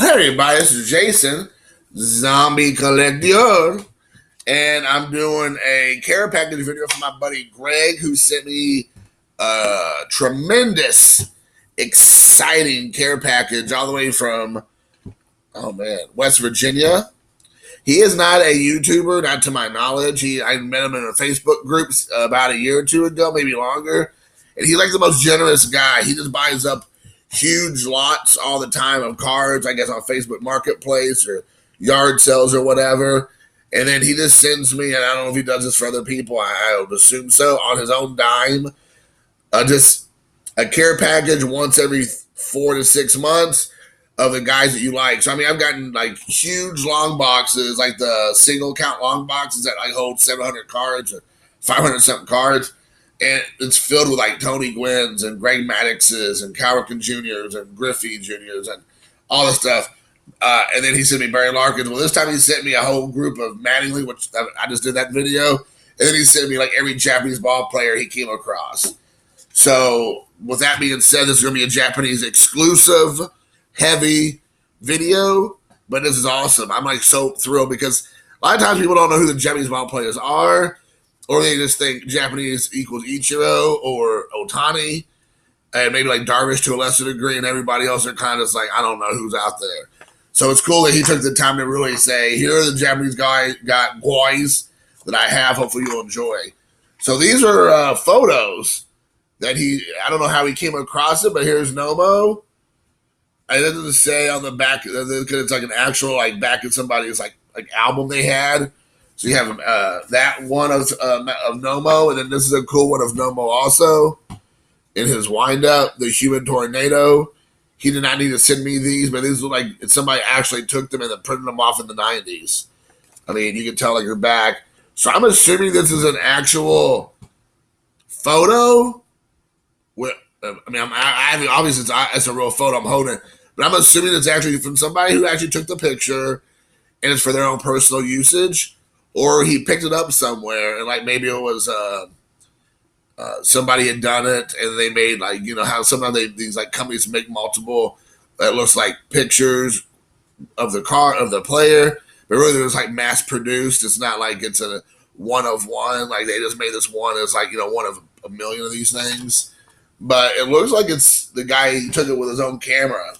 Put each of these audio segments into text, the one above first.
Hey everybody, this is Jason, Zombie Collector, and I'm doing a care package video for my buddy Greg, who sent me a tremendous, exciting care package all the way from, oh man, West Virginia. He is not a YouTuber, not to my knowledge. I met him in a Facebook group about a year or two ago, maybe longer, and he's like the most generous guy. He just buys up huge lots all the time of cards, I guess on Facebook Marketplace or yard sales or whatever. And then he just sends me, and I don't know if he does this for other people, I would assume so, on his own dime, just a care package once every 4 to 6 months of the guys that you like. So, I mean, I've gotten like huge long boxes, like the single count long boxes that like hold 700 cards or 500 something cards. And it's filled with like Tony Gwynn's and Greg Maddox's and Cowerkin Jr.'s and Griffey Jr.'s and all this stuff. And then he sent me Barry Larkins. Well, this time he sent me a whole group of Mattingly, which I just did that video. And then he sent me like every Japanese ball player he came across. So with that being said, this is going to be a Japanese exclusive, heavy video. But this is awesome. I'm like so thrilled because a lot of times people don't know who the Japanese ball players are. Or they just think Japanese equals Ichiro or Otani, and maybe like Darvish to a lesser degree, and everybody else are kind of just like, I don't know who's out there. So it's cool that he took the time to really say, here are the Japanese guys that I have. Hopefully you'll enjoy. So these are photos that I don't know how he came across it, but here's Nomo. And it doesn't say on the back, because it's like an actual like back of somebody's like album they had. So you have that one of Nomo, and then this is a cool one of Nomo also in his windup, the Human Tornado. He did not need to send me these, but these look like somebody actually took them and then printed them off in the 90s. I mean, you can tell like you're back. So I'm assuming this is an actual photo. Obviously it's a real photo I'm holding, but I'm assuming it's actually from somebody who actually took the picture, and it's for their own personal usage. Or he picked it up somewhere, and like maybe it was somebody had done it, and they made like, you know how sometimes these like companies make multiple that looks like pictures of the car of the player, but really it's like mass produced. It's not like it's a one of one. Like they just made this one as like, you know, one of a million of these things. But it looks like it's the guy who took it with his own camera,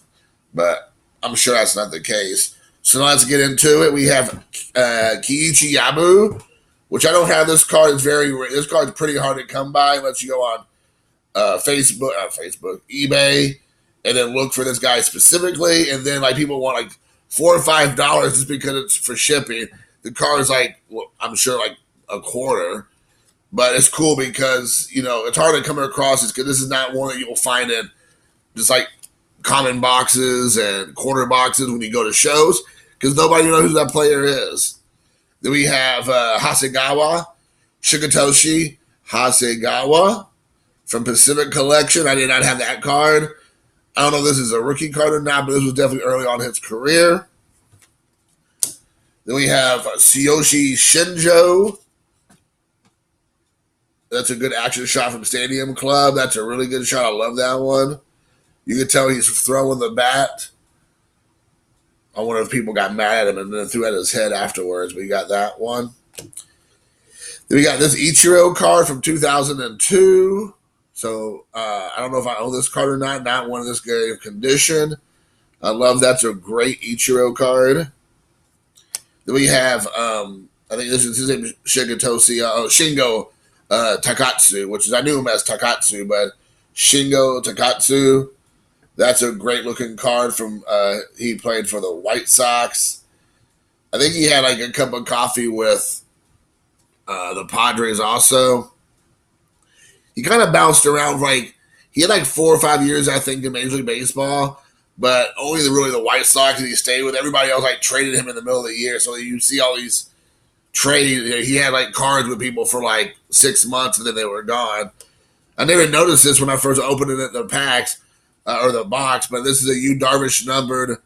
but I'm sure that's not the case. So now let's get into it. We have Kiichi Yabu, which I don't have this card. This card's pretty hard to come by unless you go on Facebook, eBay, and then look for this guy specifically. And then like people want like $4 or $5 just because it's for shipping. The card is like, well, I'm sure like a quarter, but it's cool because, you know, it's hard to come across this because this is not one that you'll find in just like common boxes and quarter boxes when you go to shows, because nobody knows who that player is. Then we have Hasegawa, Shigetoshi Hasegawa from Pacific Collection. I did not have that card. I don't know if this is a rookie card or not, but this was definitely early on in his career. Then we have Tsuyoshi Shinjo. That's a good action shot from Stadium Club. That's a really good shot. I love that one. You can tell he's throwing the bat. I wonder if people got mad at him and then threw at his head afterwards. We got that one. Then we got this Ichiro card from 2002. So I don't know if I own this card or not. Not one of this great of condition. I love that's a great Ichiro card. Then we have, I think this is his name, Shingo Takatsu, which is, I knew him as Takatsu, but Shingo Takatsu. That's a great looking card from, he played for the White Sox. I think he had like a cup of coffee with the Padres also. He kind of bounced around, like, he had like 4 or 5 years, I think, in Major League Baseball, but only the White Sox that he stayed with. Everybody else like traded him in the middle of the year. So you see all these trades. He had like cards with people for like 6 months and then they were gone. I never noticed this when I first opened it at the packs. Or the box, but this is a Yu Darvish numbered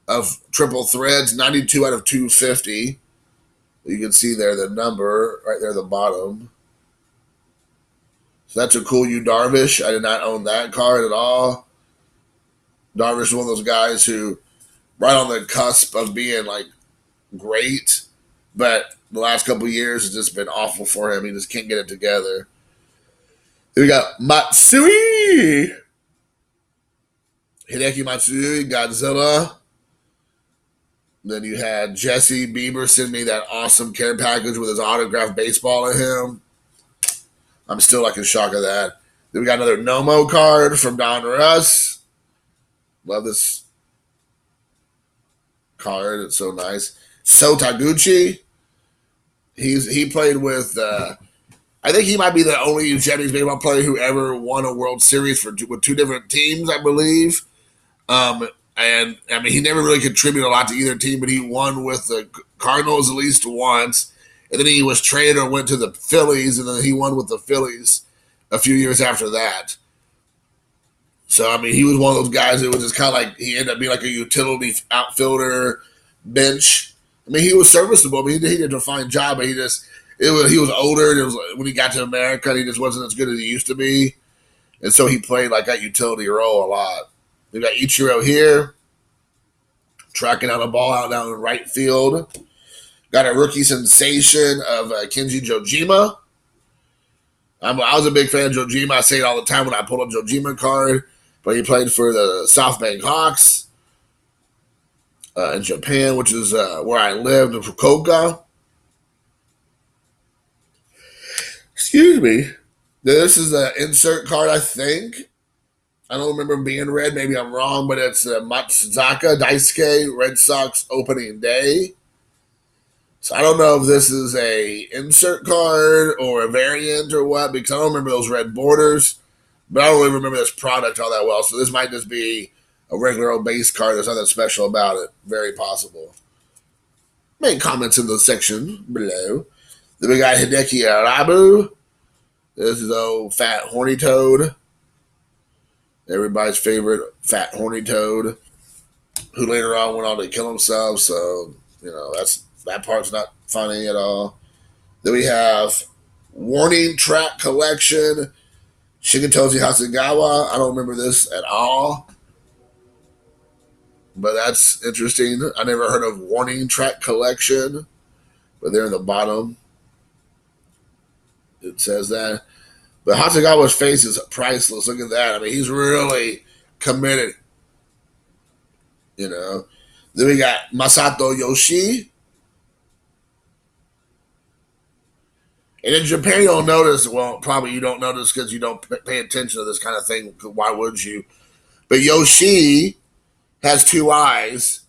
of triple threads, 92 out of 250. You can see there the number right there at the bottom. So that's a cool Yu Darvish. I did not own that card at all. Darvish is one of those guys who right on the cusp of being like great, but the last couple of years has just been awful for him. He just can't get it together. Then we got Matsui, Hideki Matsui, Godzilla. Then you had Jesse Bieber send me that awesome care package with his autographed baseball in him. I'm still like in shock of that. Then we got another Nomo card from Don Russ. Love this card. It's so nice. So Taguchi. He played with. I think he might be the only Japanese baseball player who ever won a World Series with two different teams, I believe. And I mean, he never really contributed a lot to either team, but he won with the Cardinals at least once. And then he was traded or went to the Phillies, and then he won with the Phillies a few years after that. So, I mean, he was one of those guys that was just kind of like, he ended up being like a utility outfielder, bench. I mean, he was serviceable. I mean, he did a fine job, but he was older. It was when he got to America, and he just wasn't as good as he used to be. And so he played like that utility role a lot. We got Ichiro here, tracking out a ball out down in right field. Got a rookie sensation of Kenji Jojima. I was a big fan of Jojima. I say it all the time when I pull up Jojima card, but he played for the SoftBank Hawks in Japan, which is where I lived in Fukuoka. Excuse me. This is an insert card, I think. I don't remember being red. Maybe I'm wrong, but it's Matsuzaka Daisuke Red Sox opening day. So I don't know if this is a insert card or a variant or what, because I don't remember those red borders. But I don't really remember this product all that well. So this might just be a regular old base card. There's nothing special about it. Very possible. Make comments in the section below. Then we got Hideki Arabu. This is old fat horny toad. Everybody's favorite fat horny toad, who later on went on to kill himself. So, that part's not funny at all. Then we have Warning Track Collection, Shigetoshi Hasegawa. I don't remember this at all, but that's interesting. I never heard of Warning Track Collection, but they're in the bottom. It says that. But Hasegawa's face is priceless. Look at that. I mean, he's really committed. Then we got Masato Yoshii. And in Japan, you don't notice. Well, probably you don't notice because you don't pay attention to this kind of thing. Why would you? But Yoshii has two eyes.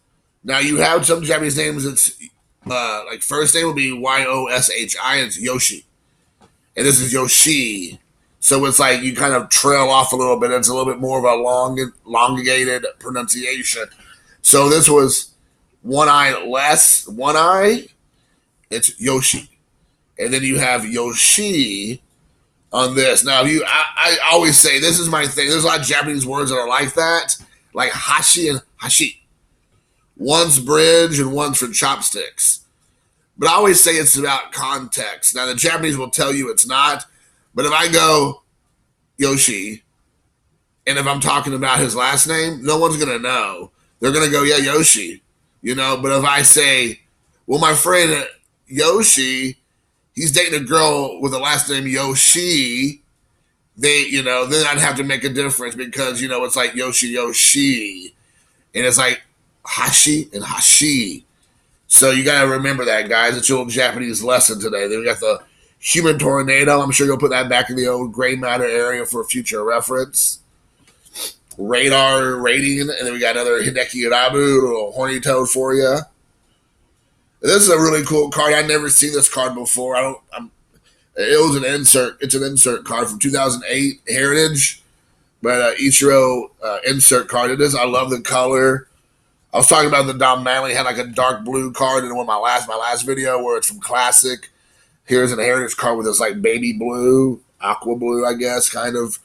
Now, you have some Japanese names. It's like first name will be Yoshi. It's Yoshi. And this is Yoshii. So it's like you kind of trail off a little bit. It's a little bit more of a elongated pronunciation. So this was one eye less. One eye, it's Yoshi. And then you have Yoshi on this. Now, I always say, this is my thing. There's a lot of Japanese words that are like that. Like hashi and hashi. One's bridge and one's for chopsticks. But I always say it's about context. Now, the Japanese will tell you it's not. But if I go Yoshi, and if I'm talking about his last name, no one's going to know. They're going to go, yeah, Yoshi. But if I say, well, my friend Yoshi, he's dating a girl with a last name Yoshi, then I'd have to make a difference because, it's like Yoshi. And it's like Hashi and Hashi. So you got to remember that, guys. It's your old Japanese lesson today. Then we got the Human Tornado. I'm sure you'll put that back in the old gray matter area for future reference. Radar rating. And then we got another Hideki Arabu, a little horny toad for you. This is a really cool card. I've never seen this card before. It was an insert. It's an insert card from 2008 Heritage. But Ichiro insert card. It is. I love the color. I was talking about the Don Manley had like a dark blue card in my last video where it's from Classic. Here's an Heritage card with this like baby blue, aqua blue, I guess, kind of.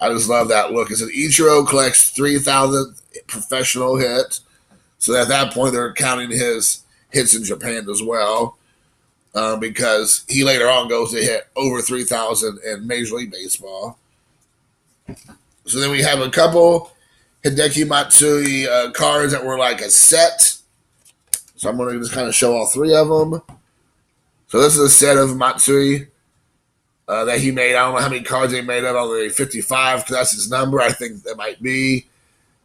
I just love that look. It says Ichiro collects 3,000 professional hit. So at that point, they're counting his hits in Japan as well, because he later on goes to hit over 3,000 in Major League Baseball. So then we have a couple Hideki Matsui cards that were like a set. So I'm going to just kind of show all three of them. So this is a set of Matsui that he made. I don't know how many cards he made of on the 55 because that's his number. I think that might be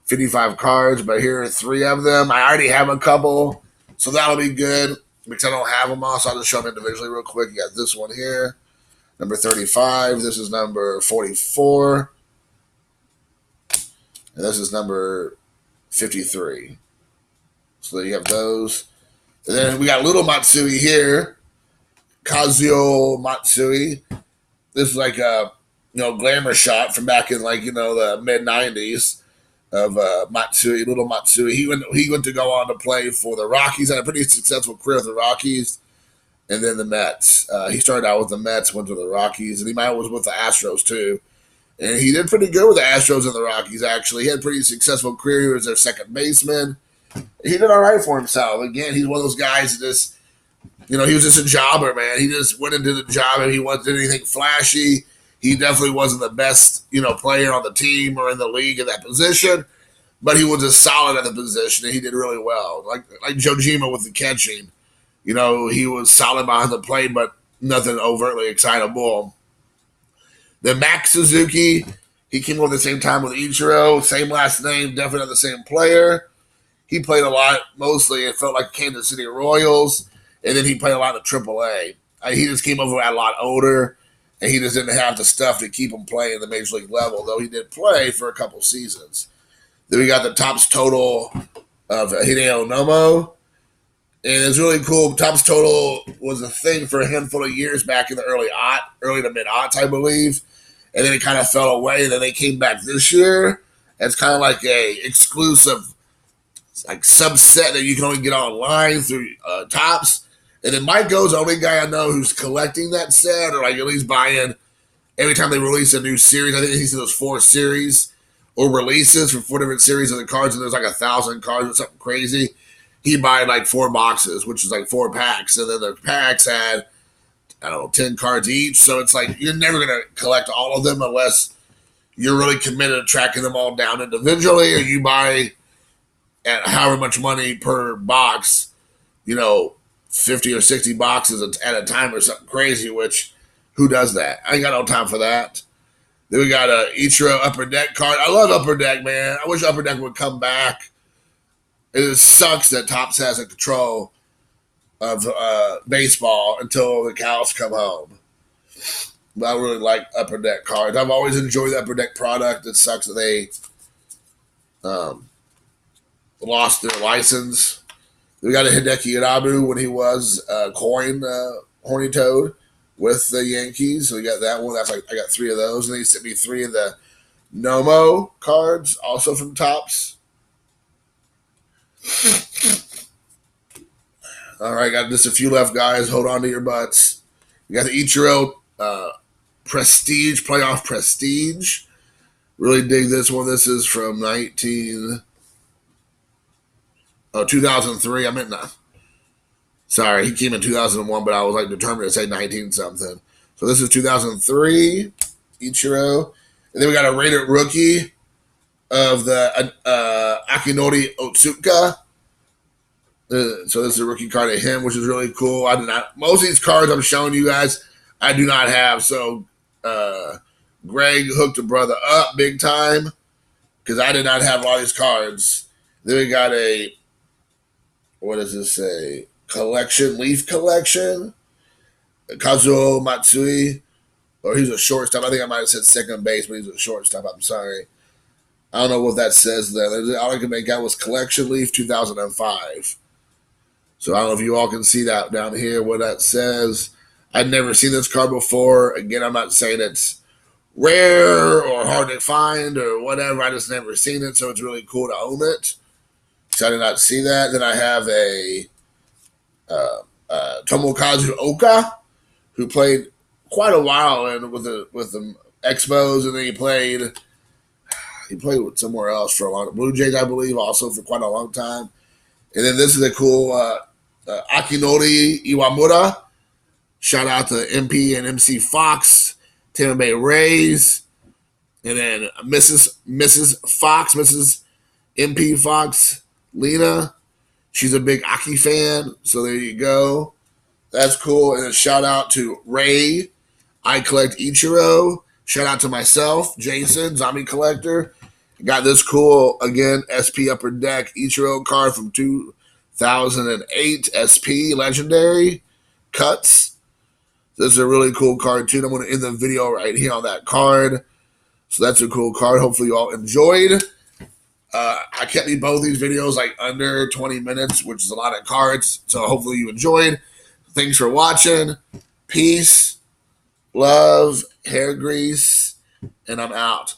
55 cards, but here are three of them. I already have a couple, so that'll be good because I don't have them all. So I'll just show them individually real quick. You got this one here, number 35. This is number 44. And this is number 53. So you have those. And then we got little Matsui here, Kazuo Matsui. This is like a glamour shot from back in the mid '90s of Matsui, little Matsui. He went to go on to play for the Rockies. Had a pretty successful career with the Rockies, and then the Mets. He started out with the Mets, went to the Rockies, and he was with the Astros too. And he did pretty good with the Astros and the Rockies. Actually, he had a pretty successful career. He was their second baseman. He did all right for himself. Again, he's one of those guys that just, he was just a jobber, man. He just went into the job and he wasn't anything flashy. He definitely wasn't the best, player on the team or in the league in that position, but he was just solid at the position and he did really well. Like Jojima with the catching, he was solid behind the plate, but nothing overtly excitable. Then Max Suzuki, he came over the same time with Ichiro, same last name, definitely not the same player. He played a lot, mostly it felt like Kansas City Royals, and then he played a lot of AAA. He just came over a lot older, and he just didn't have the stuff to keep him playing the major league level, though he did play for a couple seasons. Then we got the tops total of Hideo Nomo, and it's really cool. Tops total was a thing for a handful of years back in the early to mid-aughts, I believe, and then it kind of fell away, and then they came back this year. It's kind of like a exclusive subset that you can only get online through Tops. And then Mike Go's the only guy I know who's collecting that set, or at least buying every time they release a new series. I think he's in those 4 series or releases for 4 different series of the cards, and there's 1,000 cards or something crazy. He bought 4 boxes, which is 4 packs, and then the packs had 10 cards each. So it's you're never gonna collect all of them unless you're really committed to tracking them all down individually, or you buy at however much money per box, 50 or 60 boxes at a time or something crazy, which who does that? I ain't got no time for that. Then we got a Ichiro Upper Deck card. I love Upper Deck, man. I wish Upper Deck would come back. It sucks that Topps has a control of baseball until the cows come home. But I really like Upper Deck cards. I've always enjoyed the Upper Deck product. It sucks that they lost their license. We got a Hideki Irabu when he was coin Horny Toad with the Yankees. So we got that one. I got 3 of those. And then he sent me 3 of the Nomo cards, also from Topps. All right, got just a few left, guys. Hold on to your butts. We got the Ichiro Prestige, Playoff Prestige. Really dig this one. This is from 2003. I meant no. Sorry, he came in 2001, but I was determined to say 19 something. So this is 2003, Ichiro. And then we got a rated rookie of the Akinori Otsuka. So this is a rookie card of him, which is really cool. Most of these cards I'm showing you guys, I do not have. So Greg hooked a brother up big time because I did not have a lot of these cards. Then we got a, what does this say? Leaf collection. Kazuo Matsui. Or he's a shortstop. I think I might have said second base, but he's a shortstop. I'm sorry. I don't know what that says there. All I can make out was Collection Leaf 2005. So I don't know if you all can see that down here, what that says. I'd never seen this card before. Again, I'm not saying it's rare or hard to find or whatever. I just never seen it, so it's really cool to own it. So I did not see that. Then I have a Tomokazu Oka, who played quite a while with the Expos, and then he played with somewhere else for a long time. Blue Jays, I believe, also for quite a long time. And then this is a cool Akinori Iwamura. Shout out to MP and MC Fox, Tampa Bay Rays. And then Mrs. Fox, Mrs. MP Fox Lena. She's a big Aki fan, so there you go. That's cool. And a shout out to Ray. I collect Ichiro. Shout out to myself, Jason, Zombie Collector. Got this cool, again, SP Upper Deck Ichiro card from 2008 SP Legendary Cuts. This is a really cool card, too. I'm going to end the video right here on that card. So that's a cool card. Hopefully you all enjoyed. I kept both these videos like under 20 minutes, which is a lot of cards. So hopefully you enjoyed. Thanks for watching. Peace, love, hair grease, and I'm out.